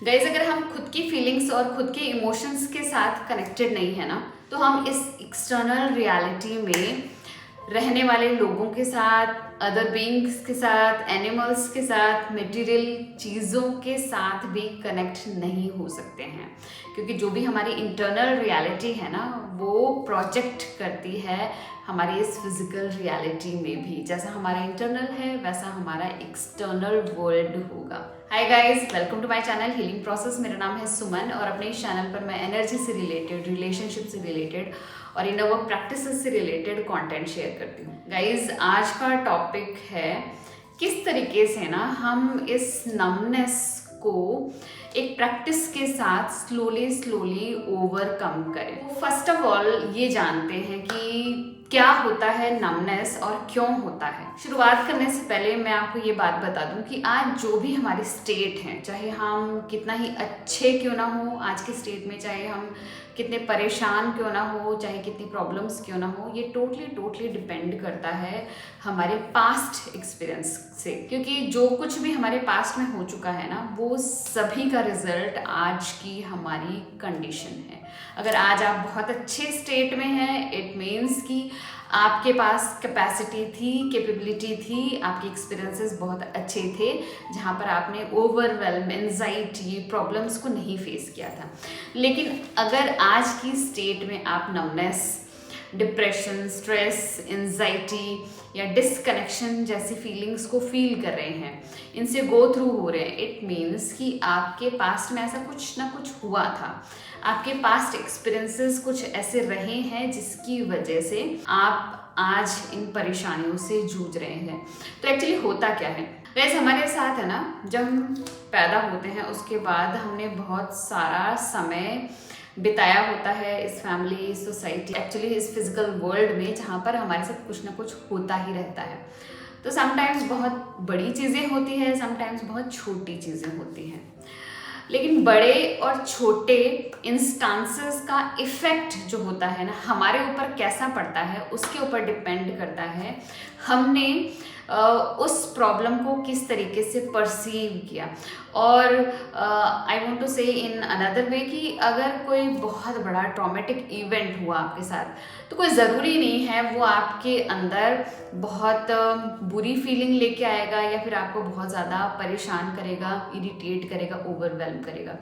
Guys, अगर हम खुद की फीलिंग्स और खुद के इमोशंस के साथ कनेक्टेड नहीं है ना, तो हम इस एक्सटर्नल रियलिटी में रहने वाले लोगों के साथ, अदर बीइंग्स के साथ, एनिमल्स के साथ, मटेरियल चीज़ों के साथ भी कनेक्ट नहीं हो सकते हैं। क्योंकि जो भी हमारी इंटरनल रियलिटी है ना, वो प्रोजेक्ट करती है हमारी इस फिजिकल रियलिटी में भी। जैसा हमारा इंटरनल है वैसा हमारा एक्सटर्नल वर्ल्ड होगा। Hi guys, welcome to my channel healing process. मेरा नाम है सुमन और अपने इस चैनल पर मैं एनर्जी से रिलेटेड, रिलेशनशिप से रिलेटेड और इनर वर्क प्रैक्टिसेस से रिलेटेड कंटेंट शेयर करती हूँ। गाइस, आज का टॉपिक है किस तरीके से ना हम इस नमनेस को एक प्रैक्टिस के साथ स्लोली ओवरकम करें। फर्स्ट ऑफ ऑल ये जानते हैं कि क्या होता है नमनेस और क्यों होता है। शुरुआत करने से पहले मैं आपको ये बात बता दूं कि आज जो भी हमारी स्टेट है, चाहे हम कितना ही अच्छे क्यों ना हो आज के स्टेट में, चाहे हम कितने परेशान क्यों ना हो, चाहे कितनी प्रॉब्लम्स क्यों ना हो, ये टोटली डिपेंड करता है हमारे पास्ट एक्सपीरियंस से। क्योंकि जो कुछ भी हमारे पास्ट में हो चुका है ना, वो सभी का रिजल्ट आज की हमारी कंडीशन है। अगर आज आप बहुत अच्छे स्टेट में हैं, इट मीन्स कि आपके पास कैपेसिटी थी, कैपेबिलिटी थी, आपके एक्सपीरियंसेस बहुत अच्छे थे, जहाँ पर आपने ओवरवेल्म, एंजाइटी, प्रॉब्लम्स को नहीं फेस किया था। लेकिन अगर आज की स्टेट में आप नमनेस, डिप्रेशन, स्ट्रेस, एंजाइटी या डिसकनेक्शन जैसी फीलिंग्स को फील कर रहे हैं, इनसे गो थ्रू हो रहे हैं, इट मीन्स कि आपके पास्ट में ऐसा कुछ ना कुछ हुआ था। आपके पास्ट एक्सपीरियंसेस कुछ ऐसे रहे हैं जिसकी वजह से आप आज इन परेशानियों से जूझ रहे हैं। तो एक्चुअली होता क्या है, वैसे हमारे साथ है ना, जब हम पैदा होते हैं उसके बाद हमने बहुत सारा समय बिताया होता है इस फैमिली, सोसाइटी, एक्चुअली इस फिजिकल वर्ल्ड में, जहाँ पर हमारे साथ कुछ ना कुछ होता ही रहता है। तो समटाइम्स बहुत बड़ी चीज़ें होती हैं, समटाइम्स बहुत छोटी चीज़ें होती हैं। लेकिन बड़े और छोटे इंस्टांसेस का इफ़ेक्ट जो होता है ना, हमारे ऊपर कैसा पड़ता है उसके ऊपर डिपेंड करता है हमने उस प्रॉब्लम को किस तरीके से परसीव किया। और आई वांट टू से इन अनदर वे कि अगर कोई बहुत बड़ा ट्रॉमेटिक इवेंट हुआ आपके साथ, तो कोई ज़रूरी नहीं है वो आपके अंदर बहुत बुरी फीलिंग लेके आएगा या फिर आपको बहुत ज़्यादा परेशान करेगा, इरिटेट करेगा, ओवरवेल्म करेगा।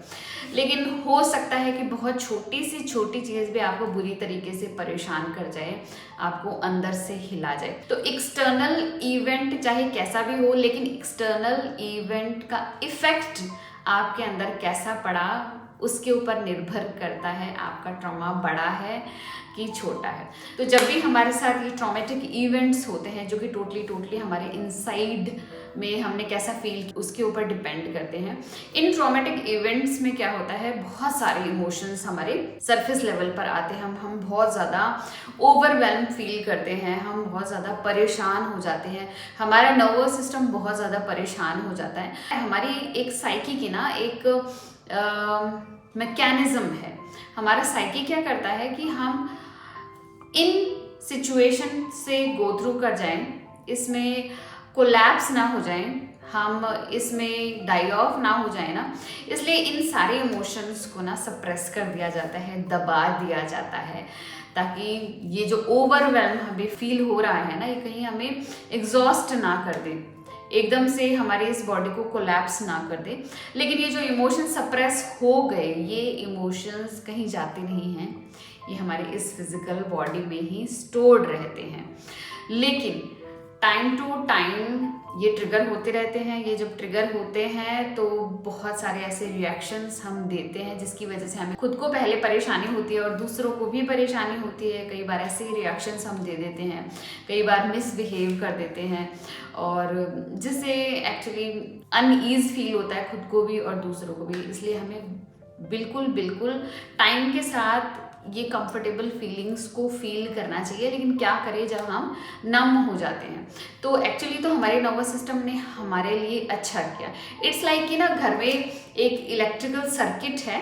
लेकिन हो सकता है कि बहुत छोटी सी छोटी चीज़ भी आपको बुरी तरीके से परेशान कर जाए, आपको अंदर से हिला जाए। तो एक्सटर्नल इवेंट चाहे कैसा भी हो, लेकिन एक्सटर्नल इवेंट का इफेक्ट आपके अंदर कैसा पड़ा उसके ऊपर निर्भर करता है आपका ट्रॉमा बड़ा है कि छोटा है। तो जब भी हमारे साथ ये ट्रॉमेटिक इवेंट्स होते हैं जो कि टोटली हमारे इनसाइड में हमने कैसा फील, उसके ऊपर डिपेंड करते हैं। इन ट्रॉमेटिक इवेंट्स में क्या होता है, बहुत सारे इमोशंस हमारे सरफेस लेवल पर आते हैं। हम बहुत ज़्यादा ओवरवेल्म फील करते हैं, हम बहुत ज़्यादा परेशान हो जाते हैं, हमारा नर्वस सिस्टम बहुत ज़्यादा परेशान हो जाता है। हमारी एक साइकी की ना एक मैकेनिज्म है। हमारा साइकी क्या करता है कि हम इन सिचुएशन से गो थ्रू कर जाएं, इसमें कोलैप्स ना हो जाएं, हम इसमें डाई ऑफ ना हो जाए ना, इसलिए इन सारे इमोशंस को ना सप्रेस कर दिया जाता है, दबा दिया जाता है, ताकि ये जो ओवरवेल्म हमें फील हो रहा है ना, ये कहीं हमें एग्जॉस्ट ना कर दे, एकदम से हमारे इस बॉडी को कोलैप्स ना कर दे। लेकिन ये जो इमोशंस सप्रेस हो गए, ये इमोशंस कहीं जाते नहीं हैं, ये हमारे इस फिजिकल बॉडी में ही स्टोर्ड रहते हैं। लेकिन टाइम टू टाइम ये ट्रिगर होते रहते हैं। ये जब ट्रिगर होते हैं तो बहुत सारे ऐसे रिएक्शंस हम देते हैं जिसकी वजह से हमें खुद को पहले परेशानी होती है और दूसरों को भी परेशानी होती है। कई बार ऐसे रिएक्शंस हम दे देते हैं, कई बार मिसबिहेव कर देते हैं, और जिससे एक्चुअली अनईज फील होता है खुद को भी और दूसरों को भी। इसलिए हमें बिल्कुल टाइम के साथ ये कंफर्टेबल फीलिंग्स को फील करना चाहिए। लेकिन क्या करें जब हम नम हो जाते हैं, तो एक्चुअली तो हमारे नर्वस सिस्टम ने हमारे लिए अच्छा किया। इट्स लाइक कि ना घर में एक इलेक्ट्रिकल सर्किट है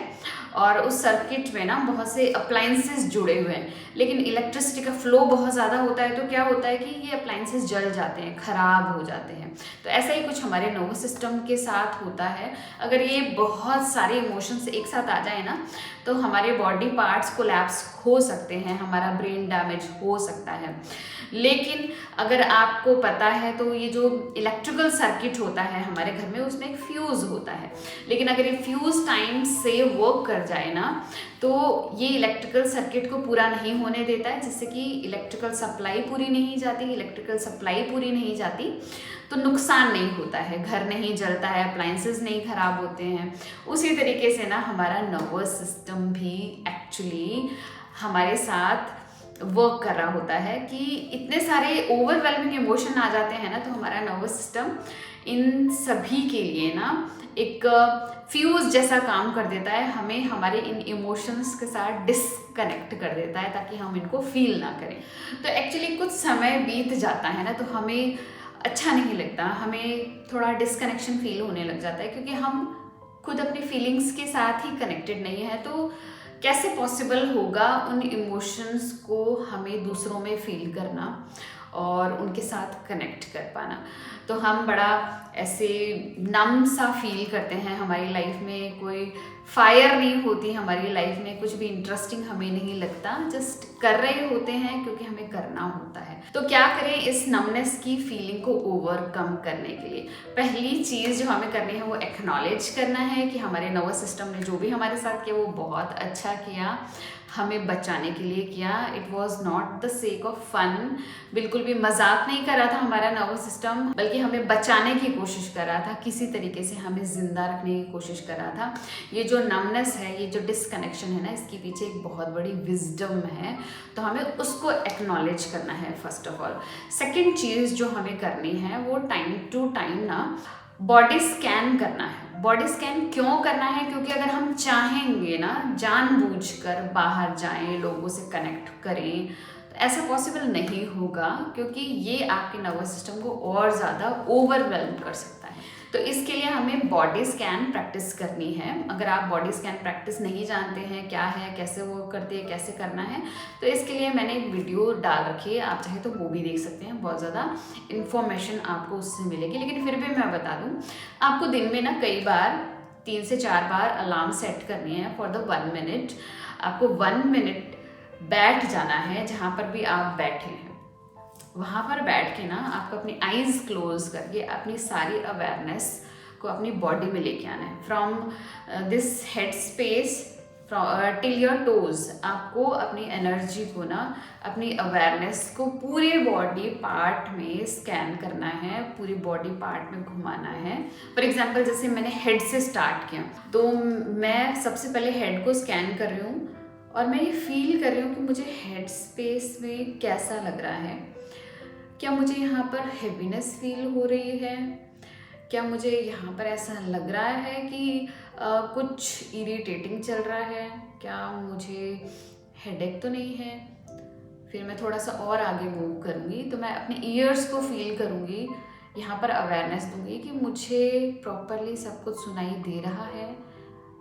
और उस सर्किट में ना बहुत से अप्लायंसेस जुड़े हुए हैं, लेकिन इलेक्ट्रिसिटी का फ्लो बहुत ज़्यादा होता है तो क्या होता है कि ये अप्लायंसेस जल जाते हैं, ख़राब हो जाते हैं। तो ऐसा ही कुछ हमारे नर्वस सिस्टम के साथ होता है। अगर ये बहुत सारे इमोशंस एक साथ आ जाए ना तो हमारे बॉडी पार्ट्स कोलैप्स हो सकते हैं, हमारा ब्रेन डैमेज हो सकता है। लेकिन अगर आपको पता है तो ये जो इलेक्ट्रिकल सर्किट होता है हमारे घर में, उसमें एक फ्यूज़ होता है, लेकिन अगर ये फ्यूज़ टाइम से वर्क कर जाए ना तो ये इलेक्ट्रिकल सर्किट को पूरा नहीं होने देता है, जिससे कि इलेक्ट्रिकल सप्लाई पूरी नहीं जाती। इलेक्ट्रिकल सप्लाई पूरी नहीं जाती तो नुकसान नहीं होता है, घर नहीं जलता है, अप्लायंसेस नहीं खराब होते हैं। उसी तरीके से ना हमारा नर्वस सिस्टम भी एक्चुअली हमारे साथ वर्क कर रहा होता है कि इतने सारे ओवरवेलमिंग इमोशन आ जाते हैं ना तो हमारा नर्वस सिस्टम इन सभी के लिए ना एक फ्यूज जैसा काम कर देता है, हमें हमारे इन इमोशंस के साथ डिस्कनेक्ट कर देता है ताकि हम इनको फील ना करें। तो एक्चुअली कुछ समय बीत जाता है ना तो हमें अच्छा नहीं लगता, हमें थोड़ा डिस्कनेक्शन फील होने लग जाता है, क्योंकि हम खुद अपनी फीलिंग्स के साथ ही कनेक्टेड नहीं है। तो कैसे पॉसिबल होगा उन इमोशंस को हमें दूसरों में फील करना और उनके साथ कनेक्ट कर पाना। तो हम बड़ा ऐसे नम सा फील करते हैं, हमारी लाइफ में कोई फायर नहीं होती, हमारी लाइफ में कुछ भी इंटरेस्टिंग हमें नहीं लगता, जस्ट कर रहे होते हैं क्योंकि हमें करना होता है। तो क्या करें इस नमनेस की फीलिंग को ओवरकम करने के लिए? पहली चीज़ जो हमें करनी है वो एक्नॉलेज करना है कि हमारे नर्वस सिस्टम ने जो भी हमारे साथ किया वो बहुत अच्छा किया, हमें बचाने के लिए किया। It was not the sake of fun, बिल्कुल भी मजाक नहीं कर रहा था हमारा नर्वस सिस्टम, बल्कि हमें बचाने की कोशिश कर रहा था, किसी तरीके से हमें जिंदा रखने की कोशिश कर रहा था। ये जो नमनेस है, ये जो डिसकनेक्शन है ना, इसके पीछे एक बहुत बड़ी विजडम है, तो हमें उसको एक्नॉलेज करना है फर्स्ट ऑफ ऑल। सेकेंड चीज़ जो हमें करनी है वो टाइम टू टाइम ना बॉडी स्कैन करना है। बॉडी स्कैन क्यों करना है? क्योंकि अगर हम चाहेंगे ना जानबूझकर बाहर जाएं, लोगों से कनेक्ट करें, तो ऐसा पॉसिबल नहीं होगा, क्योंकि ये आपके नर्वस सिस्टम को और ज़्यादा ओवरवेल्म कर सकता है। तो इसके लिए हमें बॉडी स्कैन प्रैक्टिस करनी है। अगर आप बॉडी स्कैन प्रैक्टिस नहीं जानते हैं क्या है, कैसे वो करती है, कैसे करना है, तो इसके लिए मैंने एक वीडियो डाल रखी है, आप चाहे तो वो भी देख सकते हैं, बहुत ज़्यादा इन्फॉर्मेशन आपको उससे मिलेगी। लेकिन फिर भी मैं बता दूँ, आपको दिन में ना कई बार 3 से 4 बार अलार्म सेट करनी है फॉर द 1 मिनट। आपको 1 मिनट बैठ जाना है, जहाँ पर भी आप बैठे हैं वहाँ पर बैठ के ना आपको अपनी आईज क्लोज करके अपनी सारी अवेयरनेस को अपनी बॉडी में लेके आना है। From this head space till your toes, आपको अपनी एनर्जी को ना, अपनी अवेयरनेस को पूरे बॉडी पार्ट में स्कैन करना है, पूरी बॉडी पार्ट में घुमाना है। फॉर एग्जांपल जैसे मैंने हेड से स्टार्ट किया, तो मैं सबसे पहले हेड को स्कैन कर रही हूँ और मैं ये फील कर रही हूँ कि मुझे हेड स्पेस में कैसा लग रहा है। क्या मुझे यहाँ पर हैवीनेस फील हो रही है? क्या मुझे यहाँ पर ऐसा लग रहा है कि कुछ इरिटेटिंग चल रहा है? क्या मुझे हेडेक तो नहीं है? फिर मैं थोड़ा सा और आगे मूव करूँगी, तो मैं अपने ईयर्स को फील करूँगी, यहाँ पर अवेयरनेस दूँगी कि मुझे प्रॉपरली सब कुछ सुनाई दे रहा है,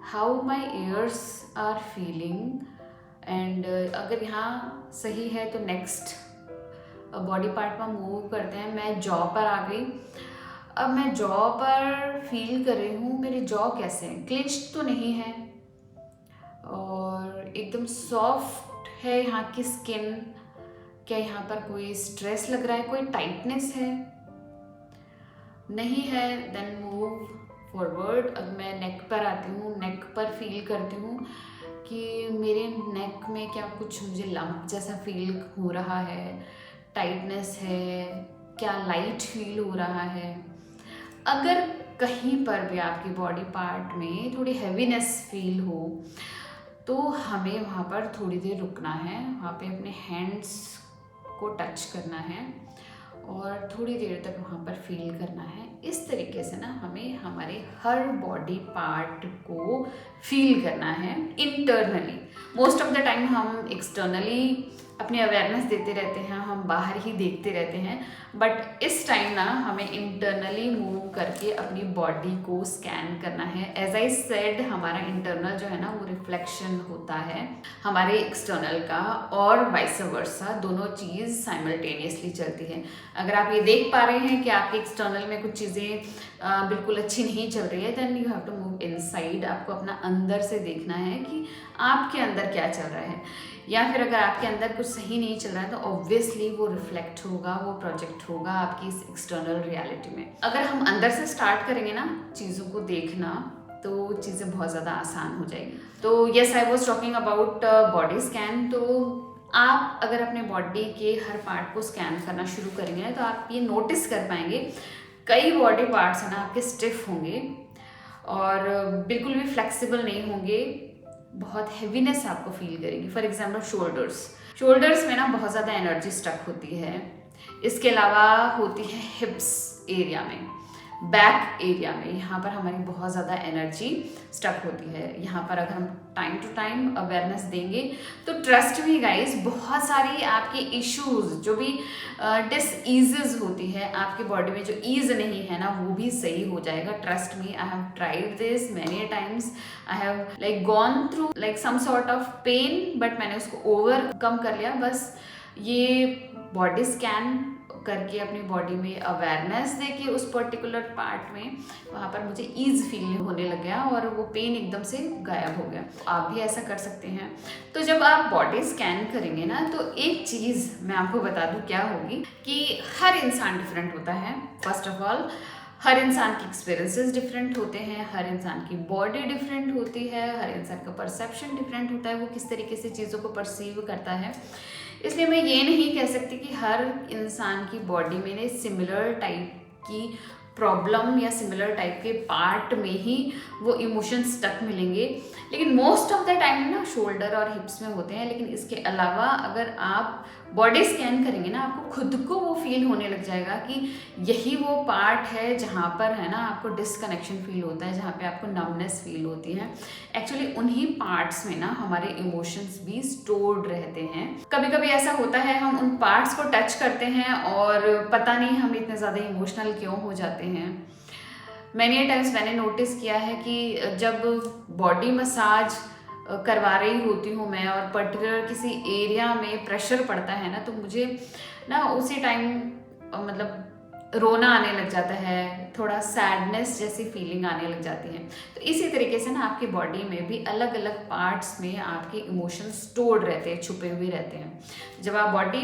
how my ears are feeling. And अगर यहाँ सही है तो नेक्स्ट बॉडी पार्ट पर मूव करते हैं। मैं जॉ पर आ गई, अब मैं जॉ पर फील कर रही हूँ मेरे जॉ कैसे हैं, क्लिंच्ड तो नहीं है और एकदम सॉफ्ट है यहाँ की स्किन। क्या यहाँ पर कोई स्ट्रेस लग रहा है, कोई टाइटनेस है? नहीं है, देन मूव फॉरवर्ड। अब मैं नेक पर आती हूँ, नेक पर फील करती हूँ कि मेरे नेक में क्या कुछ मुझे लंप जैसा फील हो रहा है, टाइटनेस है, क्या लाइट फील हो रहा है। अगर कहीं पर भी आपकी बॉडी पार्ट में थोड़ी हैवीनेस फील हो तो हमें वहाँ पर थोड़ी देर रुकना है, वहाँ पे अपने हैंड्स को टच करना है और थोड़ी देर तक वहाँ पर फील करना है। इस तरीके से ना हमें हमारे हर बॉडी पार्ट को फील करना है internally. Most of the time हम एक्सटर्नली अपनी अवेयरनेस देते रहते हैं, हम बाहर ही देखते रहते हैं, बट इस टाइम ना हमें इंटरनली मूव करके अपनी बॉडी को स्कैन करना है। एज आई सेड, हमारा इंटरनल जो है ना वो रिफ्लेक्शन होता है हमारे एक्सटर्नल का, और वाइस वर्सा, दोनों चीज़ साइमल्टेनियसली चलती है। अगर आप ये देख पा रहे हैं कि आपके एक्सटर्नल में कुछ चीज़ें बिल्कुल अच्छी नहीं चल रही है, then you have to move inside. आपको अपना अंदर से देखना है कि आपके अंदर क्या चल रहा है, या फिर अगर आपके अंदर कुछ सही नहीं चल रहा है तो ऑब्वियसली वो रिफ्लेक्ट होगा, वो प्रोजेक्ट होगा आपकी इस एक्सटर्नल रियलिटी में। अगर हम अंदर से स्टार्ट करेंगे ना चीज़ों को देखना, तो चीज़ें बहुत ज़्यादा आसान हो जाएगी। तो yes, I was talking about body scan. तो आप अगर अपने बॉडी के हर पार्ट को स्कैन करना शुरू करेंगे ना, तो आप ये नोटिस कर पाएंगे कई बॉडी पार्ट्स हैं ना आपके स्टिफ होंगे और बिल्कुल भी फ्लेक्सिबल नहीं होंगे, बहुत हैवीनेस आपको फील करेगी। फॉर एग्जाम्पल शोल्डर्स में ना बहुत ज़्यादा एनर्जी स्टक होती है। इसके अलावा होती है हिप्स एरिया में, बैक एरिया में, यहाँ पर हमारी बहुत ज़्यादा एनर्जी स्टक होती है। यहाँ पर अगर हम टाइम टू टाइम अवेयरनेस देंगे तो ट्रस्ट मी गाइस, बहुत सारी आपके इश्यूज जो भी डिसईजेस होती है आपकी बॉडी में, जो ईज नहीं है ना, वो भी सही हो जाएगा। Trust me, I have tried this many times. I have like gone through like some sort of pain, but मैंने उसको ओवरकम कर लिया। बस ये बॉडी स्कैन करके अपनी बॉडी में अवेयरनेस देके उस पर्टिकुलर पार्ट में, वहाँ पर मुझे ईज फील होने लग गया और वो पेन एकदम से गायब हो गया। आप भी ऐसा कर सकते हैं। तो जब आप बॉडी स्कैन करेंगे ना, तो एक चीज़ मैं आपको बता दूँ क्या होगी कि हर इंसान डिफरेंट होता है। फर्स्ट ऑफ ऑल, हर इंसान के एक्सपीरियंसेस डिफरेंट होते हैं, हर इंसान की बॉडी डिफरेंट होती है, हर इंसान का परसेप्शन डिफरेंट होता है, वो किस तरीके से चीज़ों को परसीव करता है। इसलिए मैं ये नहीं कह सकती कि हर इंसान की बॉडी में सिमिलर टाइप की प्रॉब्लम या सिमिलर टाइप के पार्ट में ही वो इमोशंस स्टक मिलेंगे, लेकिन मोस्ट ऑफ द टाइम ना शोल्डर और हिप्स में होते हैं। लेकिन इसके अलावा अगर आप बॉडी स्कैन करेंगे ना, आपको खुद को वो फील होने लग जाएगा कि यही वो पार्ट है जहाँ पर है ना आपको डिसकनेक्शन फील होता है, जहाँ पे आपको नमनेस फील होती है। एक्चुअली उन्हीं पार्ट्स में ना हमारे इमोशंस भी स्टोर्ड रहते हैं। कभी कभी ऐसा होता है हम उन पार्ट्स को टच करते हैं और पता नहीं हम इतने ज़्यादा इमोशनल क्यों हो जाते हैं। मैनी टाइम्स मैंने नोटिस किया है कि जब बॉडी मसाज करवा रही होती हूँ मैं और पर्टिकुलर किसी एरिया में प्रेशर पड़ता है ना, तो मुझे ना उसी टाइम मतलब रोना आने लग जाता है, थोड़ा सैडनेस जैसी फीलिंग आने लग जाती है। तो इसी तरीके से ना आपकी बॉडी में भी अलग अलग पार्ट्स में आपके इमोशंस स्टोर्ड रहते हैं, छुपे हुए रहते हैं। जब आप बॉडी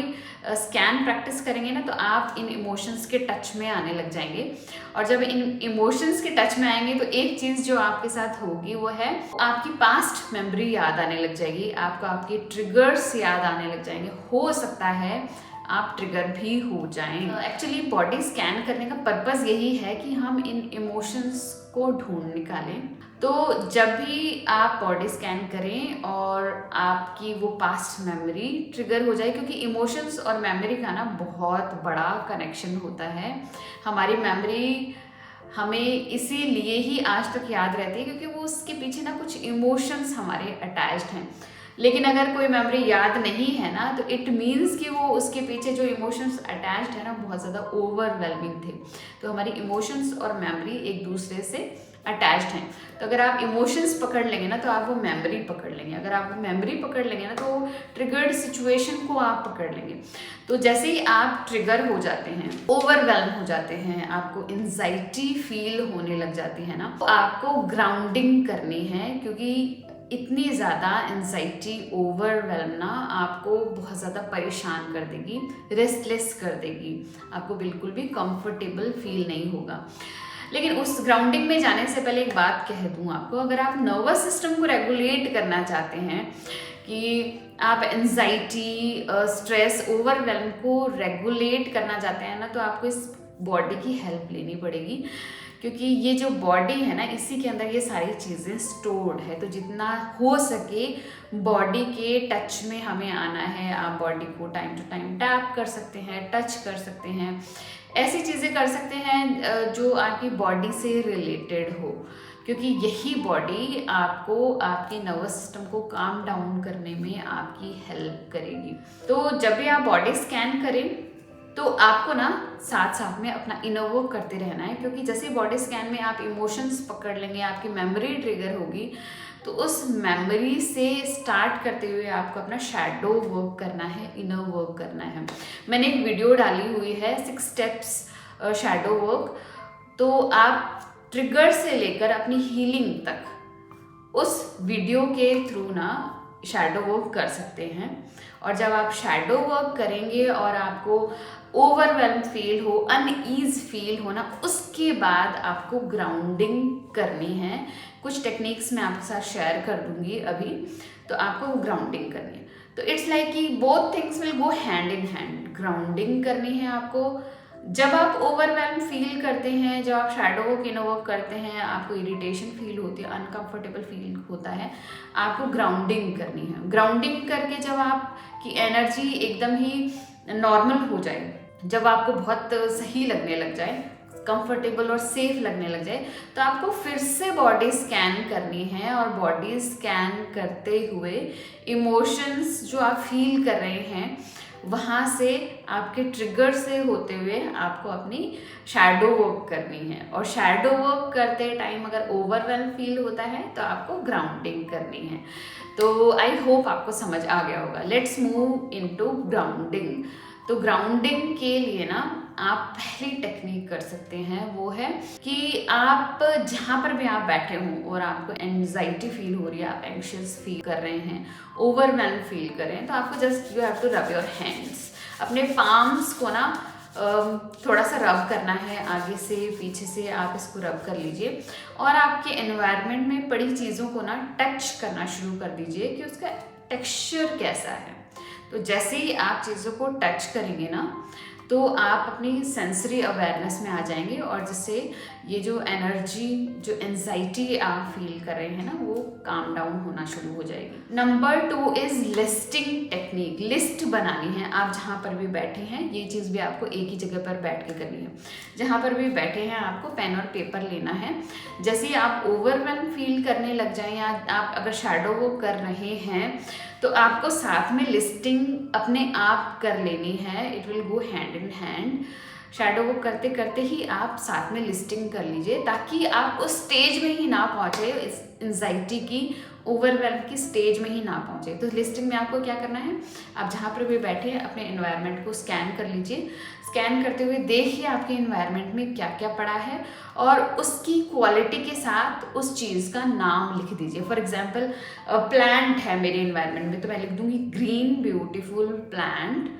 स्कैन प्रैक्टिस करेंगे ना, तो आप इन इमोशंस के टच में आने लग जाएंगे। और जब इन इमोशंस के टच में आएंगे तो एक चीज़ जो आपके साथ होगी वो है आपकी पास्ट मेमोरी याद आने लग जाएगी, आपको आपके ट्रिगर्स याद आने लग जाएंगे। हो सकता है आप ट्रिगर भी हो जाएं। एक्चुअली बॉडी स्कैन करने का पर्पस यही है कि हम इन इमोशंस को ढूंढ निकालें। तो जब भी आप बॉडी स्कैन करें और आपकी वो पास्ट मेमोरी ट्रिगर हो जाए, क्योंकि इमोशंस और मेमोरी का ना बहुत बड़ा कनेक्शन होता है। हमारी मेमोरी हमें इसीलिए ही आज तक याद रहती है क्योंकि वो उसके पीछे ना कुछ इमोशंस हमारे अटैच्ड हैं। लेकिन अगर कोई मेमोरी याद नहीं है ना, तो इट मीन्स कि वो उसके पीछे जो इमोशंस अटैच्ड है ना बहुत ज़्यादा ओवरवेलमिंग थे। तो हमारी इमोशंस और मेमोरी एक दूसरे से अटैच्ड हैं। तो अगर आप इमोशंस पकड़ लेंगे ना, तो आप वो मेमोरी पकड़ लेंगे। अगर आप वो मेमोरी पकड़ लेंगे ना, तो ट्रिगर्ड सिचुएशन को आप पकड़ लेंगे। तो जैसे ही आप ट्रिगर हो जाते हैं, ओवरवेलम हो जाते हैं, आपको एंजाइटी फील होने लग जाती है ना, तो आपको ग्राउंडिंग करनी है, क्योंकि इतनी ज़्यादा एंजाइटी ओवरवेलम ना आपको बहुत ज़्यादा परेशान कर देगी, रेस्टलेस कर देगी, आपको बिल्कुल भी कंफर्टेबल फील नहीं होगा। लेकिन उस ग्राउंडिंग में जाने से पहले एक बात कह दूँ आपको, अगर आप नर्वस सिस्टम को रेगुलेट करना चाहते हैं, कि आप एंजाइटी, स्ट्रेस, ओवरवेलम को रेगुलेट करना चाहते हैं ना, तो आपको इस बॉडी की हेल्प लेनी पड़ेगी। क्योंकि ये जो बॉडी है ना, इसी के अंदर ये सारी चीज़ें स्टोर्ड है। तो जितना हो सके बॉडी के टच में हमें आना है। आप बॉडी को टाइम टू टाइम टैप कर सकते हैं, टच कर सकते हैं, ऐसी चीज़ें कर सकते हैं जो आपकी बॉडी से रिलेटेड हो। क्योंकि यही बॉडी आपको आपके नर्वस सिस्टम को काम डाउन करने में आपकी हेल्प करेगी। तो जब भी आप बॉडी स्कैन करें तो आपको ना साथ साथ में अपना इनर वर्क करते रहना है, क्योंकि जैसे बॉडी स्कैन में आप इमोशंस पकड़ लेंगे, आपकी मेमोरी ट्रिगर होगी, तो उस मेमोरी से स्टार्ट करते हुए आपको अपना शैडो वर्क करना है, इनर वर्क करना है। मैंने एक वीडियो डाली हुई है 6 स्टेप्स शैडो वर्क, तो आप ट्रिगर से लेकर अपनी हीलिंग तक उस वीडियो के थ्रू ना शैडो वर्क कर सकते हैं। और जब आप शैडो वर्क करेंगे और आपको ओवरवेल्म फील हो, अनईज फील हो ना, उसके बाद आपको ग्राउंडिंग करनी है। कुछ टेक्निक्स मैं आपके साथ शेयर कर दूंगी अभी, तो आपको ग्राउंडिंग करनी है। तो इट्स लाइक कि both things will go hand in hand. Grounding करनी है आपको जब आप ओवरवेल्म फील करते हैं, जब आप शैडो वर्क इनर वर्क करते हैं, आपको इरिटेशन फील होती है, अनकंफर्टेबल फील होता है, आपको ग्राउंडिंग करनी है। ग्राउंडिंग करके जब आपकी एनर्जी एकदम ही नॉर्मल हो जाए, जब आपको बहुत सही लगने लग जाए, कंफर्टेबल और सेफ लगने लग जाए, तो आपको फिर से बॉडी स्कैन करनी है। और बॉडी स्कैन करते हुए इमोशंस जो आप फील कर रहे हैं वहाँ से आपके ट्रिगर से होते हुए आपको अपनी शैडो वर्क करनी है। और शैडो वर्क करते टाइम अगर ओवरवेल्म फील होता है तो आपको ग्राउंडिंग करनी है। तो आई होप आपको समझ आ गया होगा। Let's move into grounding. तो ग्राउंडिंग के लिए ना आप पहली टेक्निक कर सकते हैं, वो है कि आप जहाँ पर भी आप बैठे हों और आपको एंजाइटी फील हो रही है, आप एंशियस फील कर रहे हैं, ओवरवेल्म फील कर रहे हैं, तो आपको just you have to rub your hands. अपने पाम्स को ना थोड़ा सा रब करना है, आगे से पीछे से आप इसको रब कर लीजिए और आपके एनवायरनमेंट में पड़ी चीज़ों को ना टच करना शुरू कर दीजिए कि उसका टेक्सचर कैसा है। तो जैसे ही आप चीज़ों को टच करेंगे ना, तो आप अपनी सेंसरी अवेयरनेस में आ जाएंगे और जिससे ये जो एनर्जी, जो एंजाइटी आप फील कर रहे हैं ना, वो काम डाउन होना शुरू हो जाएगी। Number 2 is listing technique. List बनानी है। आप जहाँ पर भी बैठे हैं, ये चीज़ भी आपको एक ही जगह पर बैठ के करनी है। जहाँ पर भी बैठे हैं आपको पेन और पेपर लेना है। जैसे ही आप ओवरवेल्म फील करने लग जाएं या आप अगर शैडो वर्क कर रहे हैं, तो आपको साथ में लिस्टिंग अपने आप कर लेनी है। It will go hand in hand. Shadow work करते करते ही आप साथ में लिस्टिंग कर लीजिए, ताकि आप उस स्टेज में ही ना पहुँचे, इस एंजाइटी की, ओवरवेल्म की स्टेज में ही ना पहुँचे। तो लिस्टिंग में आपको क्या करना है, आप जहाँ पर भी बैठे हैं अपने एनवायरनमेंट को स्कैन कर लीजिए। स्कैन करते हुए देखिए आपके एनवायरनमेंट में क्या क्या पड़ा है और उसकी क्वालिटी के साथ उस चीज़ का नाम लिख दीजिए। फॉर एग्जाम्पल प्लांट है मेरे एनवायरनमेंट में, तो मैं लिख दूंगी ग्रीन ब्यूटीफुल प्लांट।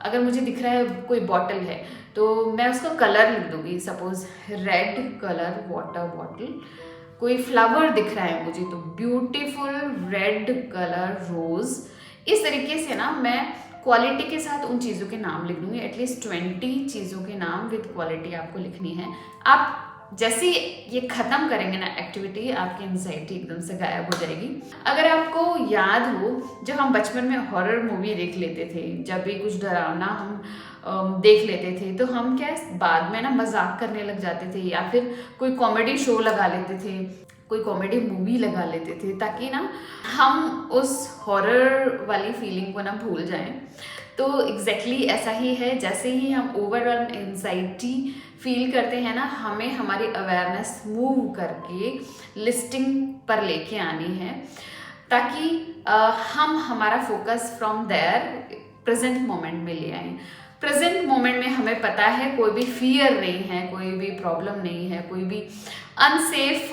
अगर मुझे दिख रहा है कोई बॉटल है तो मैं उसका कलर लिख दूंगी, suppose red colour water bottle. कोई फ्लावर दिख रहा है मुझे तो ब्यूटीफुल रेड कलर रोज। इस तरीके से ना मैं क्वालिटी के साथ उन चीज़ों के नाम लिख दूंगी। एटलीस्ट 20 चीज़ों के नाम विद क्वालिटी आपको लिखनी है। आप जैसे ये ख़त्म करेंगे ना एक्टिविटी, आपकी एंजाइटी एकदम से गायब हो जाएगी। अगर आपको याद हो, जब हम बचपन में हॉरर मूवी देख लेते थे, जब भी कुछ डरावना हम देख लेते थे, तो हम क्या बाद में ना मजाक करने लग जाते थे या फिर कोई कॉमेडी शो लगा लेते थे, कोई कॉमेडी मूवी लगा लेते थे, ताकि ना हम उस हॉरर वाली फीलिंग को ना भूल जाएं। तो एग्जैक्टली ऐसा ही है। जैसे ही हम ओवरवेल्म एंजाइटी फील करते हैं ना, हमें हमारी अवेयरनेस मूव करके लिस्टिंग पर लेके आनी है, ताकि हम हमारा focus from there present moment में ले आएं। प्रेजेंट मोमेंट में हमें पता है कोई भी फियर नहीं है, कोई भी प्रॉब्लम नहीं है, कोई भी अनसेफ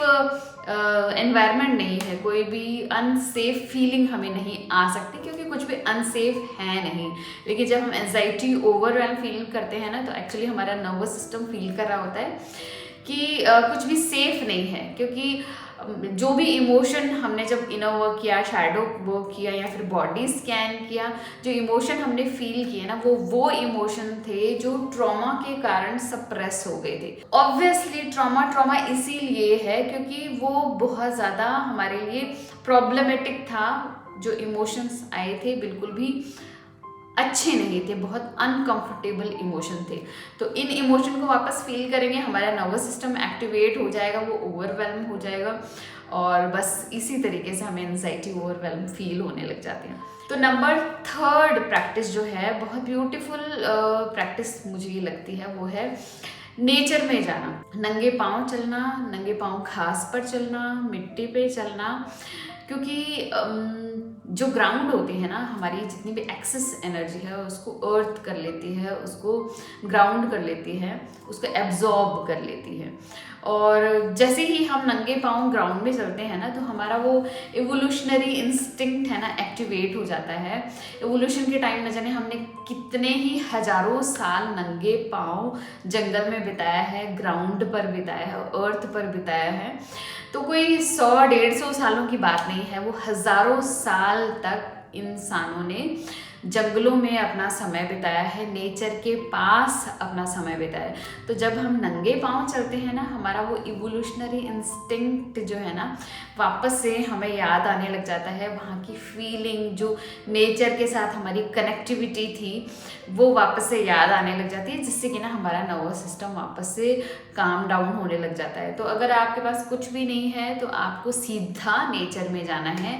एनवायरनमेंट नहीं है, कोई भी अनसेफ फीलिंग हमें नहीं आ सकती, क्योंकि कुछ भी अनसेफ है नहीं। लेकिन जब हम एंजाइटी ओवरवेल्म फील करते हैं ना, तो एक्चुअली हमारा नर्वस सिस्टम फील कर रहा होता है कि कुछ भी सेफ नहीं है। क्योंकि जो भी इमोशन हमने जब इनर वर्क किया, शैडो वर्क किया या फिर बॉडी स्कैन किया, जो इमोशन हमने फील किए ना, वो इमोशन थे जो ट्रॉमा के कारण सप्रेस हो गए थे। ऑब्वियसली ट्रॉमा इसीलिए है क्योंकि वो बहुत ज़्यादा हमारे लिए प्रॉब्लमेटिक था। जो इमोशंस आए थे बिल्कुल भी अच्छे नहीं थे, बहुत अनकंफर्टेबल इमोशन थे। तो इन इमोशन को वापस फील करेंगे, हमारा नर्वस सिस्टम एक्टिवेट हो जाएगा, वो ओवरवेल्म हो जाएगा और बस इसी तरीके से हमें एंजाइटी ओवरवेल्म फील होने लग जाते हैं। तो नंबर 3 प्रैक्टिस जो है बहुत ब्यूटीफुल प्रैक्टिस मुझे ये लगती है, वो है नेचर में जाना, नंगे पाँव चलना, नंगे पाँव घास पर चलना, मिट्टी पे चलना। क्योंकि जो ग्राउंड होती है ना, हमारी जितनी भी एक्सेस एनर्जी है उसको अर्थ कर लेती है, उसको ग्राउंड कर लेती है, उसको एब्जॉर्ब कर लेती है। और जैसे ही हम नंगे पाँव ग्राउंड में चलते हैं ना, तो हमारा वो एवोल्यूशनरी इंस्टिंक्ट है ना एक्टिवेट हो जाता है। एवोल्यूशन के टाइम में जाने हमने कितने ही हजारों साल नंगे पाँव जंगल में बिताया है, ग्राउंड पर बिताया है, अर्थ पर बिताया है। तो कोई 100-150 सालों की बात नहीं है, वो हजारों साल तक इंसानों ने जंगलों में अपना समय बिताया है, नेचर के पास अपना समय बिताया है। तो जब हम नंगे पाँव चलते हैं ना, हमारा वो इवोल्यूशनरी इंस्टिंक्ट जो है ना, वापस से हमें याद आने लग जाता है। वहाँ की फीलिंग, जो नेचर के साथ हमारी कनेक्टिविटी थी, वो वापस से याद आने लग जाती है, जिससे कि ना हमारा नर्वस सिस्टम वापस से काम डाउन होने लग जाता है। तो अगर आपके पास कुछ भी नहीं है तो आपको सीधा नेचर में जाना है।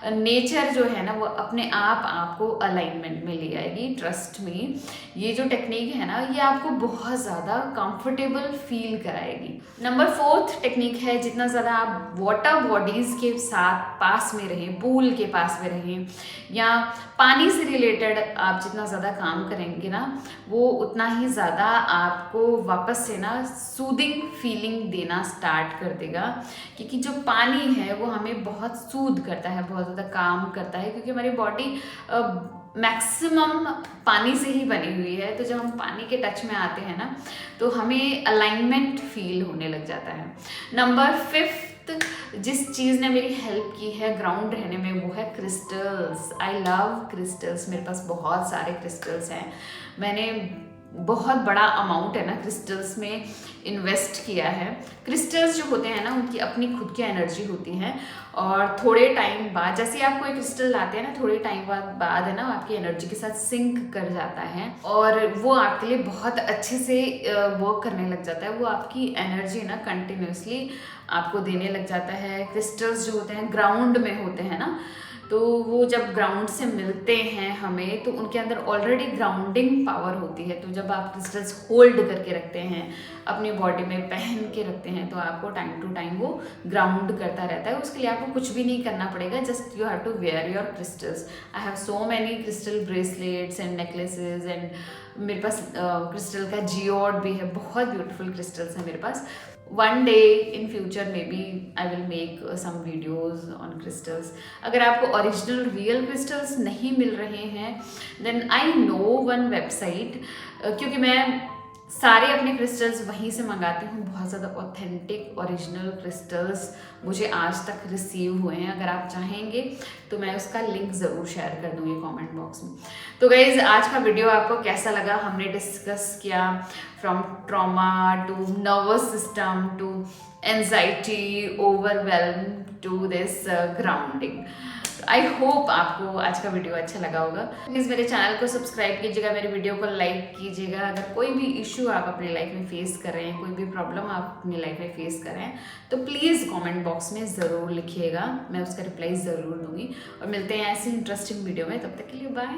नेचर जो है ना, वो अपने आप आपको अलाइनमेंट में ले आएगी, ट्रस्ट मी। ये जो टेक्निक है ना, ये आपको बहुत ज़्यादा कंफर्टेबल फील कराएगी। नंबर 4 टेक्निक है, जितना ज़्यादा आप वाटर बॉडीज़ के साथ पास में रहें, पूल के पास में रहें, या पानी से रिलेटेड आप जितना ज़्यादा काम करेंगे ना, वो उतना ही ज़्यादा आपको वापस से ना सूदिंग फीलिंग देना स्टार्ट कर देगा। क्योंकि जो पानी है वो हमें बहुत सूद करता है, बहुत ज़्यादा काम करता है, क्योंकि हमारी बॉडी मैक्सिमम पानी से ही बनी हुई है। तो जब हम पानी के टच में आते हैं ना, तो हमें अलाइनमेंट फील होने लग जाता है। नंबर 5 जिस चीज़ ने मेरी हेल्प की है ग्राउंड रहने में, वो है क्रिस्टल्स। I love crystals. मेरे पास बहुत सारे क्रिस्टल्स हैं। मैंने बहुत बड़ा अमाउंट है ना क्रिस्टल्स में इन्वेस्ट किया है। क्रिस्टल्स जो होते हैं ना, उनकी अपनी खुद की एनर्जी होती है, और थोड़े टाइम बाद जैसे ही आप कोई क्रिस्टल लाते हैं ना, थोड़े टाइम बाद है ना, आपकी एनर्जी के साथ सिंक कर जाता है और वो आपके लिए बहुत अच्छे से वर्क करने लग जाता है। वो आपकी एनर्जी ना कंटिन्यूसली आपको देने लग जाता है। क्रिस्टल्स जो होते हैं ग्राउंड में होते हैं ना, तो वो जब ग्राउंड से मिलते हैं हमें, तो उनके अंदर ऑलरेडी ग्राउंडिंग पावर होती है। तो जब आप क्रिस्टल्स होल्ड करके रखते हैं, अपनी बॉडी में पहन के रखते हैं, तो आपको टाइम टू टाइम वो ग्राउंड करता रहता है। उसके लिए आपको कुछ भी नहीं करना पड़ेगा, just you have to wear your crystals. I have so many crystal bracelets and necklaces, and मेरे पास क्रिस्टल का जियोड भी है, बहुत ब्यूटीफुल क्रिस्टल्स हैं मेरे पास। One day in future maybe I will make some videos on crystals. अगर आपको ओरिजिनल रियल क्रिस्टल्स नहीं मिल रहे हैं, then I know one website, क्योंकि मैं सारे अपने क्रिस्टल्स वहीं से मंगाती हूँ। बहुत ज़्यादा ऑथेंटिक ओरिजिनल क्रिस्टल्स मुझे आज तक रिसीव हुए हैं। अगर आप चाहेंगे तो मैं उसका लिंक ज़रूर शेयर कर दूँगी कमेंट बॉक्स में। तो गाइज़, आज का वीडियो आपको कैसा लगा? हमने डिस्कस किया from trauma to nervous system to anxiety, overwhelm to this grounding. I hope आपको आज का वीडियो अच्छा लगा होगा। प्लीज़ मेरे चैनल को सब्सक्राइब कीजिएगा, मेरे वीडियो को लाइक कीजिएगा। अगर कोई भी इशू आप अपनी लाइफ में फेस कर रहे हैं, कोई भी प्रॉब्लम आप अपनी लाइफ में फेस कर रहे हैं, तो प्लीज़ कमेंट बॉक्स में ज़रूर लिखिएगा, मैं उसका रिप्लाई ज़रूर दूंगी। और मिलते हैं ऐसी इंटरेस्टिंग वीडियो में, तब तक के लिए बाय।